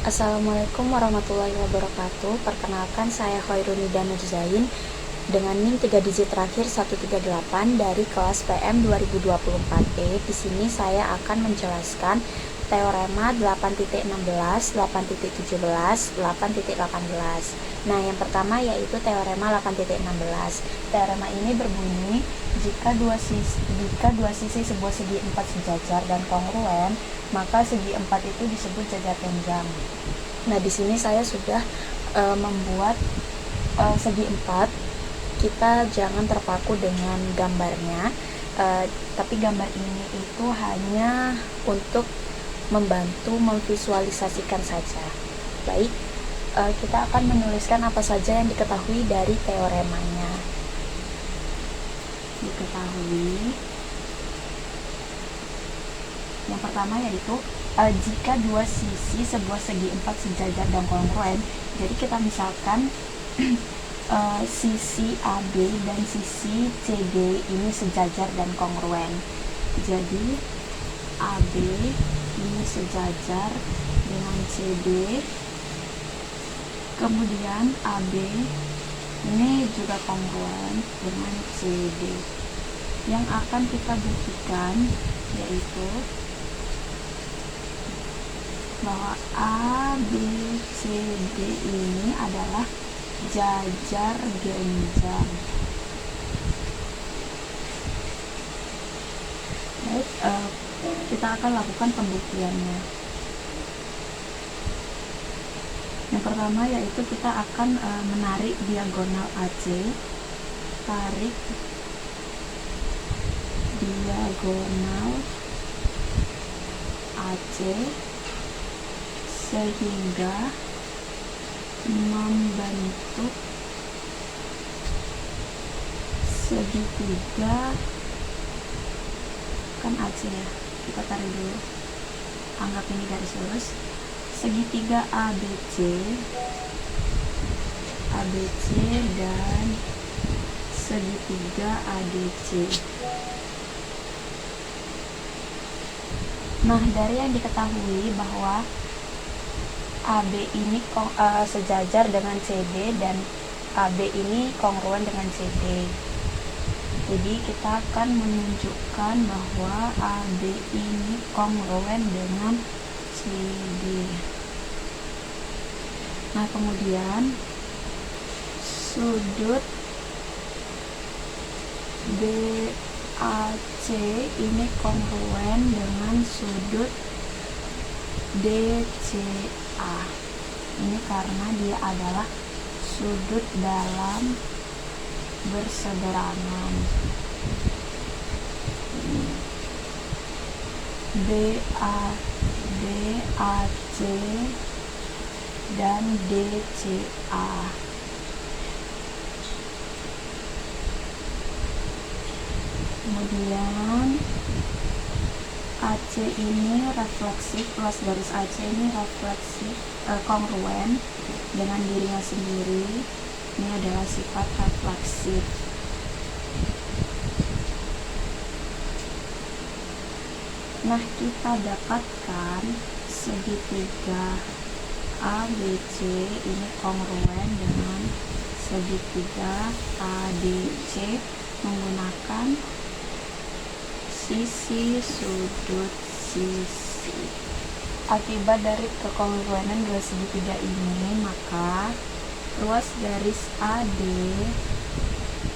Assalamualaikum warahmatullahi wabarakatuh. Perkenalkan, saya Khairunida Nurzain dengan NIM 3 digit terakhir 138 dari kelas PM 2024E. Di sini saya akan menjelaskan teorema 8.16, 8.17, 8.18. Nah, yang pertama yaitu teorema 8.16. Teorema ini berbunyi jika dua sisi sebuah segi 4 sejajar dan kongruen, maka segi 4 itu disebut jajar panjang. Nah, di sini saya sudah membuat segi 4. Kita jangan terpaku dengan gambarnya, tapi gambar ini itu hanya untuk membantu memvisualisasikan saja. Baik, kita akan menuliskan apa saja yang diketahui dari teoremanya. Diketahui yang pertama yaitu jika dua sisi sebuah segi 4 sejajar dan kongruen. Jadi kita misalkan sisi AB dan sisi CD ini sejajar dan kongruen. Jadi AB ini sejajar dengan CD, kemudian AB ini juga kongruen dengan CD. Yang akan kita buktikan yaitu bahwa A, B, C, D ini adalah jajar genjang. Baik, kita akan lakukan pembuktiannya. Yang pertama yaitu kita akan menarik diagonal AC. Tarik diagonal AC sehingga membentuk segitiga. Kan AC ya, kita tarik dulu, anggap ini garis lurus. Segitiga ABC dan segitiga ADC. Nah, dari yang diketahui bahwa AB ini sejajar dengan CD dan AB ini kongruen dengan CD. Jadi kita akan menunjukkan bahwa AB ini kongruen dengan CD. Nah, kemudian sudut BAC ini kongruen dengan sudut DCA. Ini karena dia adalah sudut dalam berseberangan. BAC dan DCA. Kemudian AC ini refleksif, ruas garis AC ini refleksif, kongruen dengan dirinya sendiri. Ini adalah sifat refleksif. Nah, kita dapatkan segitiga ABC ini kongruen dengan segitiga ADC menggunakan sisi sudut sisi. Akibat dari kekongruenan dua segitiga ini, maka ruas garis AD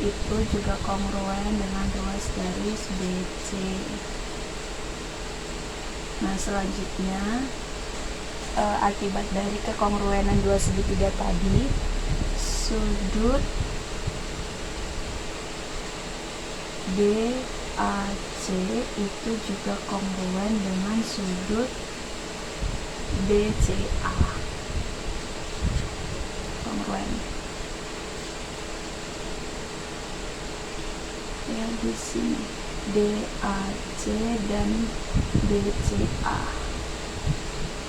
itu juga kongruen dengan ruas garis BC. Nah, selanjutnya akibat dari kekongruenan dua segitiga tadi, sudut BAC itu juga kongruen dengan sudut DCA. Kongruen. Ya, di sini DAC dan DCA.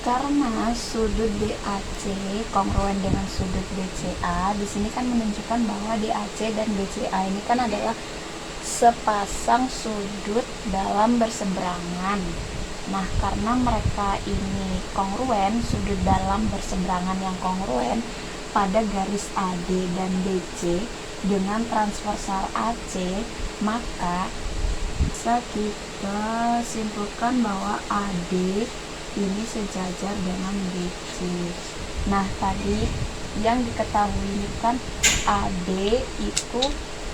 Karena sudut DAC kongruen dengan sudut DCA, di sini kan menunjukkan bahwa DAC dan DCA ini kan adalah sepasang sudut dalam berseberangan. Nah, karena mereka ini kongruen, sudut dalam berseberangan yang kongruen pada garis AD dan BC dengan transversal AC, maka bisa kita simpulkan bahwa AD ini sejajar dengan BC. Nah, tadi yang diketahui kan AD itu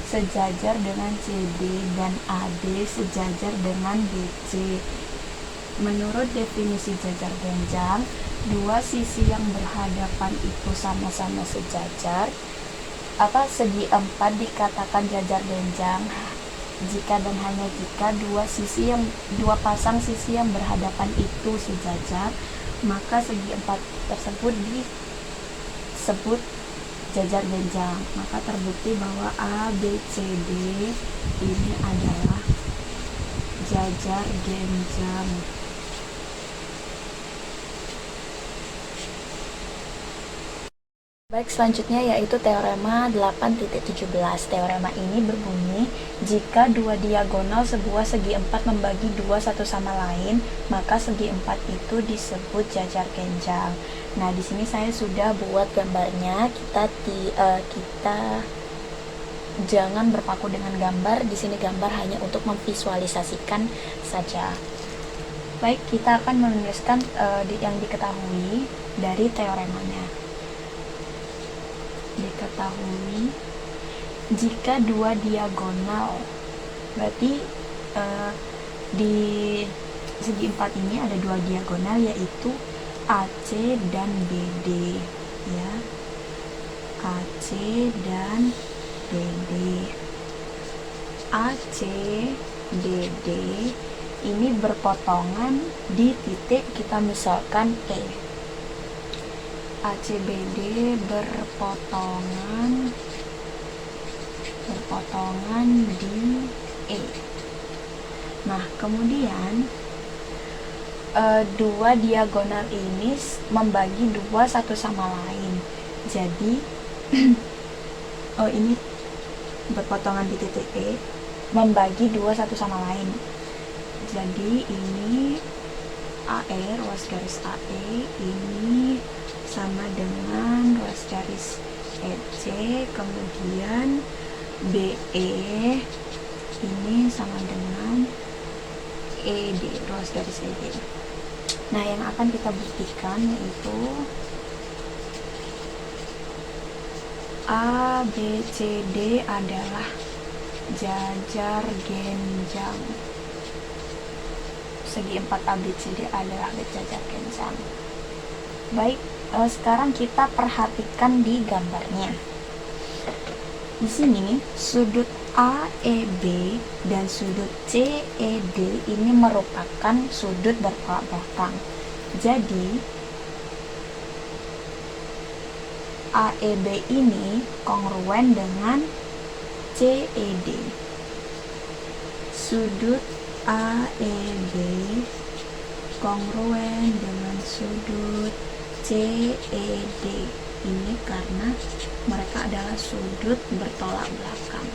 sejajar dengan CD dan AD sejajar dengan BC. Menurut definisi jajar genjang, dua sisi yang berhadapan itu sama-sama sejajar. Segi empat dikatakan jajar genjang jika dan hanya jika dua pasang sisi yang berhadapan itu sejajar, maka segi empat tersebut disebut jajar genjang. Maka terbukti bahwa A, B, C, D ini adalah jajar genjang. Baik, selanjutnya yaitu teorema 8.17. Teorema ini berbunyi, jika dua diagonal sebuah segi empat membagi dua satu sama lain, maka segi empat itu disebut jajar genjang. Nah, di sini saya sudah buat gambarnya. Kita jangan berpaku dengan gambar. Di sini gambar hanya untuk memvisualisasikan saja. Baik, kita akan menuliskan yang diketahui dari teoremanya. Diketahui jika dua diagonal, berarti di segi empat ini ada dua diagonal, yaitu AC dan BD, ya, AC dan BD. AC BD ini berpotongan di titik, kita misalkan E. ACBD berpotongan di E. Nah, kemudian dua diagonal ini membagi dua satu sama lain. Jadi ini berpotongan di titik E, membagi dua satu sama lain. Jadi ini AE, ruas garis AE ini sama dengan ruas garis EC, kemudian BE ini sama dengan ED, ruas garis ED. Nah, yang akan kita buktikan yaitu ABCD adalah jajar genjang. Segi empat ABCD adalah jajar genjang. Baik, sekarang kita perhatikan di gambarnya. Di sini sudut AEB dan sudut CED ini merupakan sudut bertolak belakang. Jadi AEB ini kongruen dengan CED. Sudut AEB kongruen dengan sudut CED ini karena mereka adalah sudut bertolak belakang.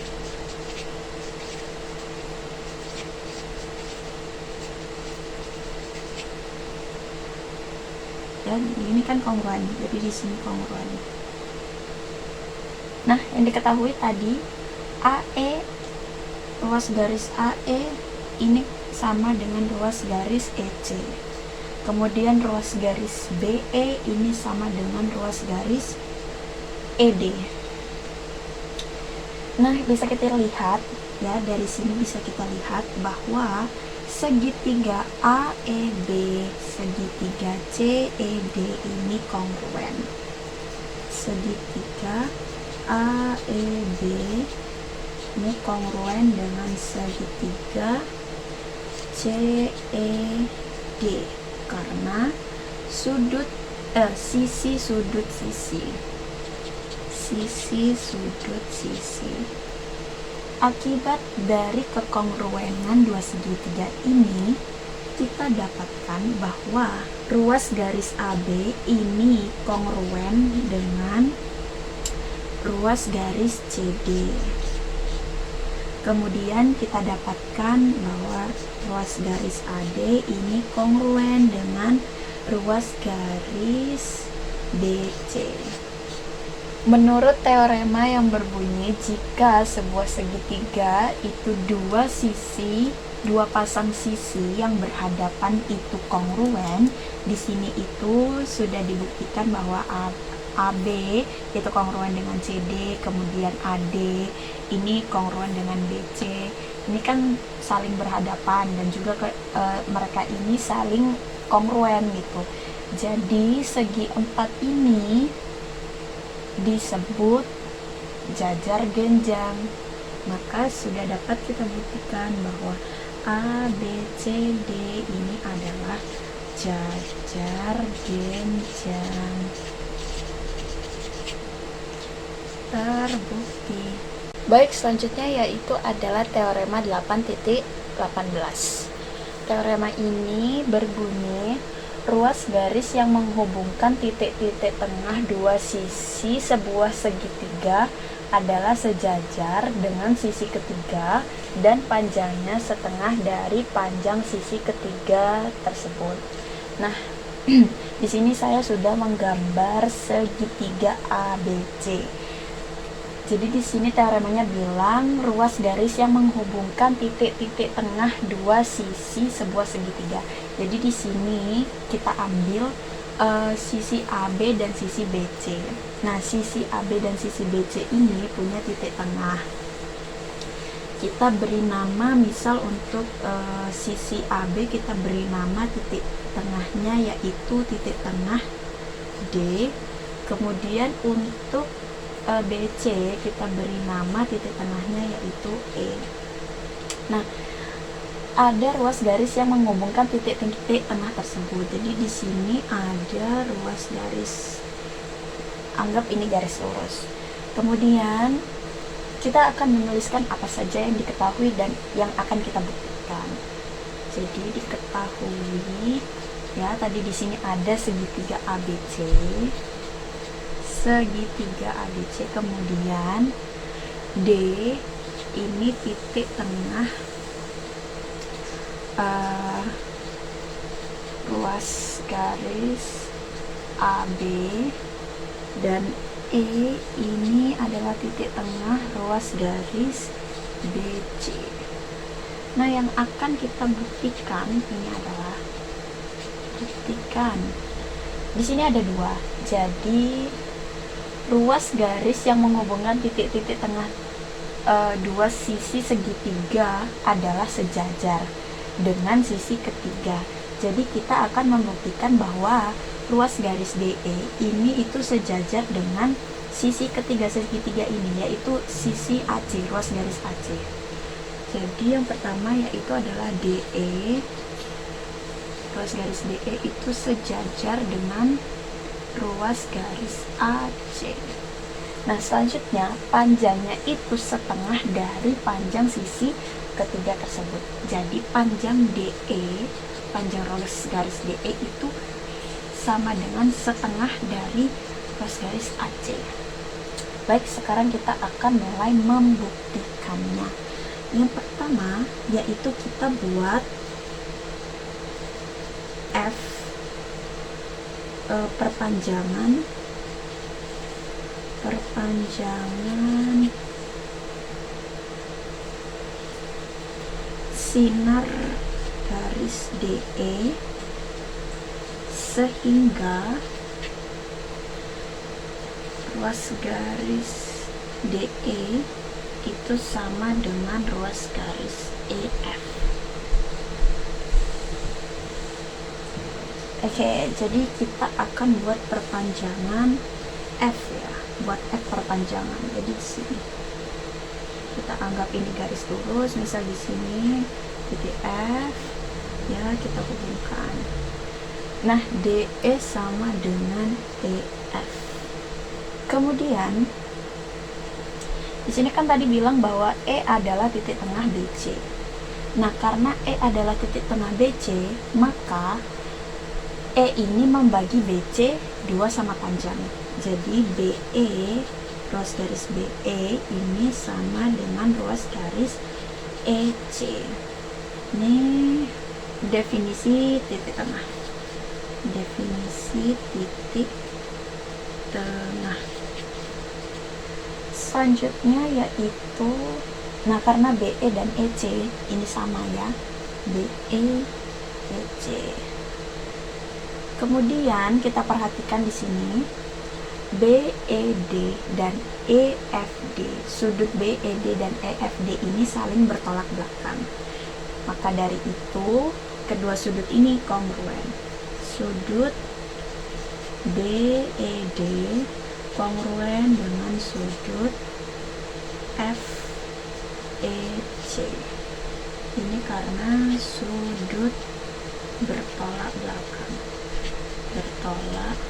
Dan ini kan kongruen, jadi di sini kongruen. Nah, yang diketahui tadi AE, ruas garis AE ini sama dengan ruas garis EC. Kemudian ruas garis BE ini sama dengan ruas garis ED. Nah, bisa kita lihat ya, dari sini bisa kita lihat bahwa segitiga AEB, segitiga CED ini kongruen. Segitiga AEB ini kongruen dengan segitiga CED karena sisi sudut sisi. Akibat dari kekongruenan dua segitiga ini, kita dapatkan bahwa ruas garis AB ini kongruen dengan ruas garis CD. Kemudian kita dapatkan bahwa ruas garis AD ini kongruen dengan ruas garis BC. Menurut teorema yang berbunyi jika sebuah segitiga itu dua pasang sisi yang berhadapan itu kongruen, di sini itu sudah dibuktikan bahwa AB itu kongruen dengan CD, kemudian AD ini kongruen dengan BC. Ini kan saling berhadapan dan juga mereka ini saling kongruen gitu. Jadi segi 4 ini disebut jajar genjang. Maka sudah dapat kita buktikan bahwa A, B, C, D ini adalah jajar genjang. Terbukti. Baik, selanjutnya yaitu adalah teorema 8.18. Teorema ini berbunyi ruas garis yang menghubungkan titik-titik tengah dua sisi sebuah segitiga adalah sejajar dengan sisi ketiga dan panjangnya setengah dari panjang sisi ketiga tersebut. Nah, di sini saya sudah menggambar segitiga ABC. Jadi di sini teoremanya bilang ruas garis yang menghubungkan titik-titik tengah dua sisi sebuah segitiga. Jadi di sini kita ambil sisi AB dan sisi BC. Nah, sisi AB dan sisi BC ini punya titik tengah. Kita beri nama, misal untuk sisi AB kita beri nama titik tengahnya yaitu titik tengah D. Kemudian untuk BC kita beri nama titik tengahnya yaitu E. Nah, ada ruas garis yang menghubungkan titik-titik tengah tersebut. Jadi di sini ada ruas garis, anggap ini garis lurus. Kemudian kita akan menuliskan apa saja yang diketahui dan yang akan kita buktikan. Jadi diketahui ya, tadi di sini ada segitiga ABC. Kemudian D ini titik tengah ruas garis AB, dan E ini adalah titik tengah ruas garis BC. Nah, yang akan kita buktikan ini adalah di sini ada dua. Jadi ruas garis yang menghubungkan titik-titik tengah dua sisi segitiga adalah sejajar dengan sisi ketiga. Jadi kita akan membuktikan bahwa ruas garis DE ini itu sejajar dengan sisi ketiga segitiga ini, yaitu sisi AC, ruas garis AC. Jadi yang pertama yaitu adalah DE. Ruas garis DE itu sejajar dengan ruas garis AC. Nah, selanjutnya panjangnya itu setengah dari panjang sisi ketiga tersebut. Jadi panjang DE, panjang ruas garis DE itu sama dengan setengah dari ruas garis AC. Baik, sekarang kita akan mulai membuktikannya. Yang pertama yaitu kita buat F perpanjangan sinar garis DE sehingga ruas garis DE itu sama dengan ruas garis EF. Oke, jadi kita akan buat perpanjangan F ya, buat F perpanjangan. Jadi di sini kita anggap ini garis lurus, misal di sini titik F ya, kita hubungkan. Nah, DE sama dengan EF. Kemudian di sini kan tadi bilang bahwa E adalah titik tengah BC. Nah, karena E adalah titik tengah BC, maka E ini membagi BC 2 sama panjang. Jadi BE, ruas garis BE ini ini sama dengan ruas garis EC. Ini definisi titik tengah. Definisi titik tengah. Selanjutnya yaitu, nah karena BE dan EC ini sama ya, BE, EC. Kemudian kita perhatikan di sini BED dan EFD. Sudut BED dan EFD ini saling bertolak belakang. Maka dari itu kedua sudut ini kongruen. Sudut BED kongruen dengan sudut FEC. Ini karena sudut bertolak belakang. Bertolak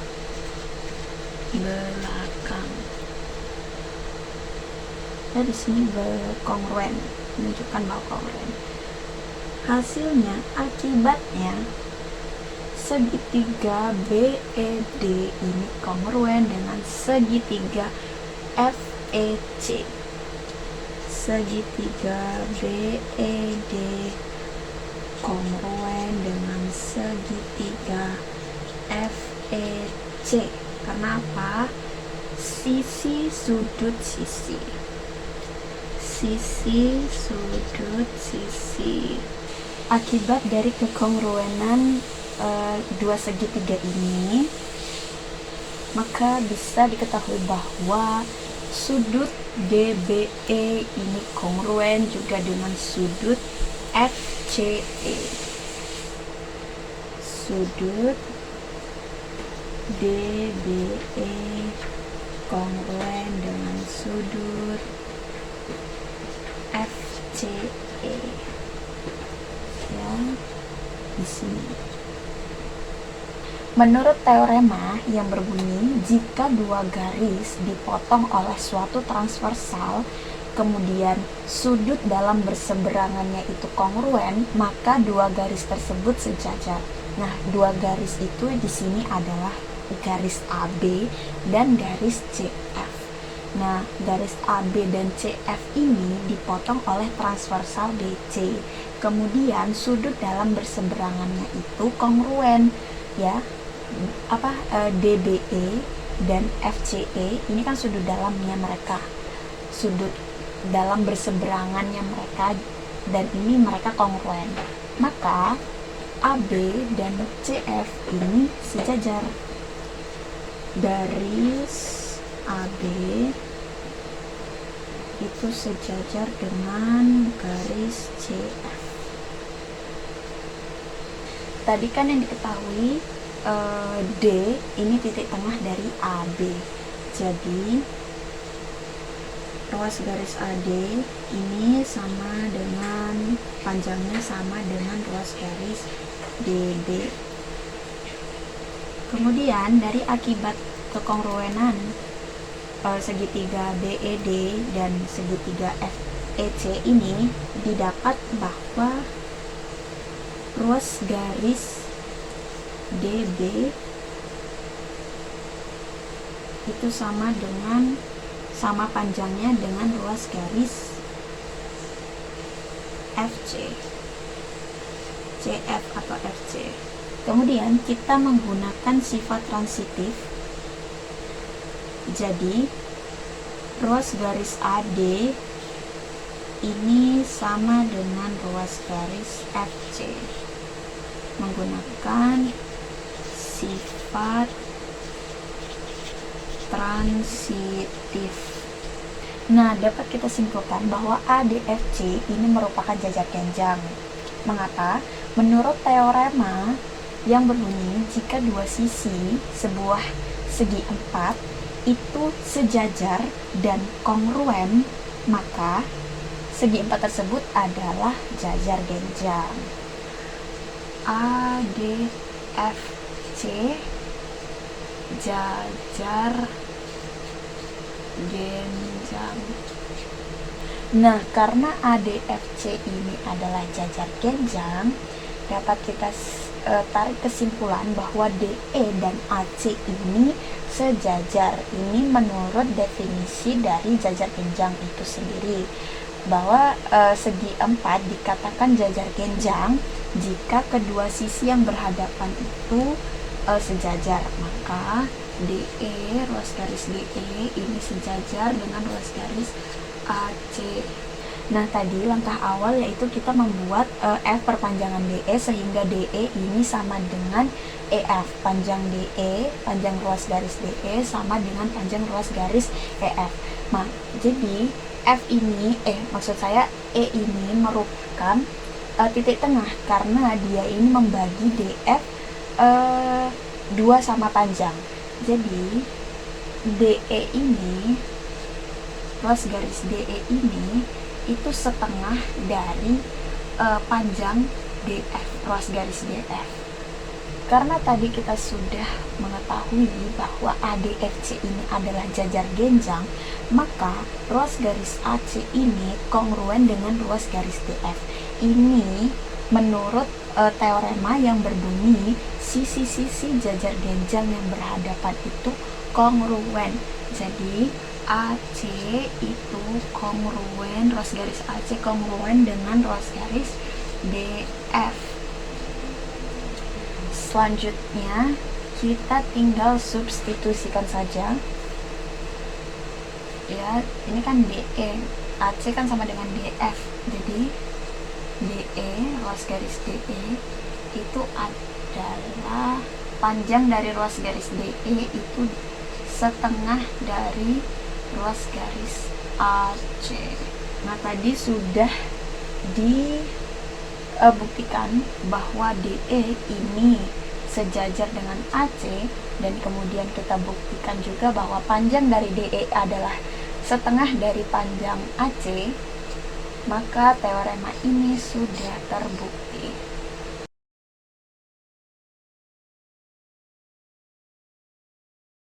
belakang. Ya, di sini berkongruen, menunjukkan bahwa kongruen. Hasilnya, akibatnya segitiga BED ini kongruen dengan segitiga FEC. Segitiga BED kongruen dengan segitiga FEC. Karena apa? Sisi sudut sisi. Sisi sudut sisi. Akibat dari kekongruenan dua segitiga ini, maka bisa diketahui bahwa sudut DBE ini kongruen juga dengan sudut FCE. Sudut DBE kongruen dengan sudut FCE. Ya, di sini. Menurut teorema yang berbunyi, jika dua garis dipotong oleh suatu transversal, kemudian sudut dalam berseberangannya itu kongruen, maka dua garis tersebut sejajar. Nah, dua garis itu di sini adalah garis AB dan garis CF. Nah, garis AB dan CF ini dipotong oleh transversal BC. Kemudian sudut dalam berseberangannya itu kongruen, ya. DBE dan FCE ini kan sudut dalamnya mereka, sudut dalam berseberangannya mereka, dan ini mereka kongruen. Maka AB dan CF ini sejajar. Garis AB itu sejajar dengan garis CF. Tadi kan yang diketahui D ini titik tengah dari AB. Jadi ruas garis AD ini sama dengan panjangnya sama dengan ruas garis DB. Kemudian dari akibat kekongruenan segitiga BED dan segitiga FEC ini didapat bahwa ruas garis DB itu sama panjangnya dengan ruas garis FC, CF atau FC. Kemudian kita menggunakan sifat transitif. Jadi ruas garis AD ini sama dengan ruas garis FC menggunakan sifat transitif. Nah, dapat kita simpulkan bahwa ADFC ini merupakan jajar genjang. Mengapa? Menurut teorema yang berbunyi, jika dua sisi sebuah segi empat itu sejajar dan kongruen, maka segi empat tersebut adalah jajar genjang. ADFC jajar genjang. Nah, karena ADFC ini adalah jajar genjang, dapat kita tarik kesimpulan bahwa DE dan AC ini sejajar. Ini menurut definisi dari jajar genjang itu sendiri, bahwa segi 4 dikatakan jajar genjang jika kedua sisi yang berhadapan itu sejajar. Maka DE, ruas garis DE ini sejajar dengan ruas garis AC. Nah, tadi langkah awal yaitu kita membuat F perpanjangan DE, sehingga DE ini sama dengan EF. Panjang DE, panjang ruas garis DE sama dengan panjang ruas garis EF. Nah, jadi F ini, maksud saya E ini merupakan titik tengah, karena dia ini membagi DF 2 sama panjang. Jadi DE ini, ruas garis DE ini itu setengah dari panjang DF, ruas garis DF. Karena tadi kita sudah mengetahui bahwa ADFC ini adalah jajar genjang, maka ruas garis AC ini kongruen dengan ruas garis DF. Ini menurut teorema yang berbunyi sisi-sisi jajar genjang yang berhadapan itu kongruen. Jadi AC itu kongruen, ruas garis AC kongruen dengan ruas garis DF. Selanjutnya kita tinggal substitusikan saja. Ya, ini kan DE, AC kan sama dengan DF. Jadi DE, ruas garis DE itu adalah panjang dari ruas garis DE itu setengah dari ruas garis AC. Nah, tadi sudah dibuktikan bahwa DE ini sejajar dengan AC, dan kemudian kita buktikan juga bahwa panjang dari DE adalah setengah dari panjang AC. Maka teorema ini sudah terbukti.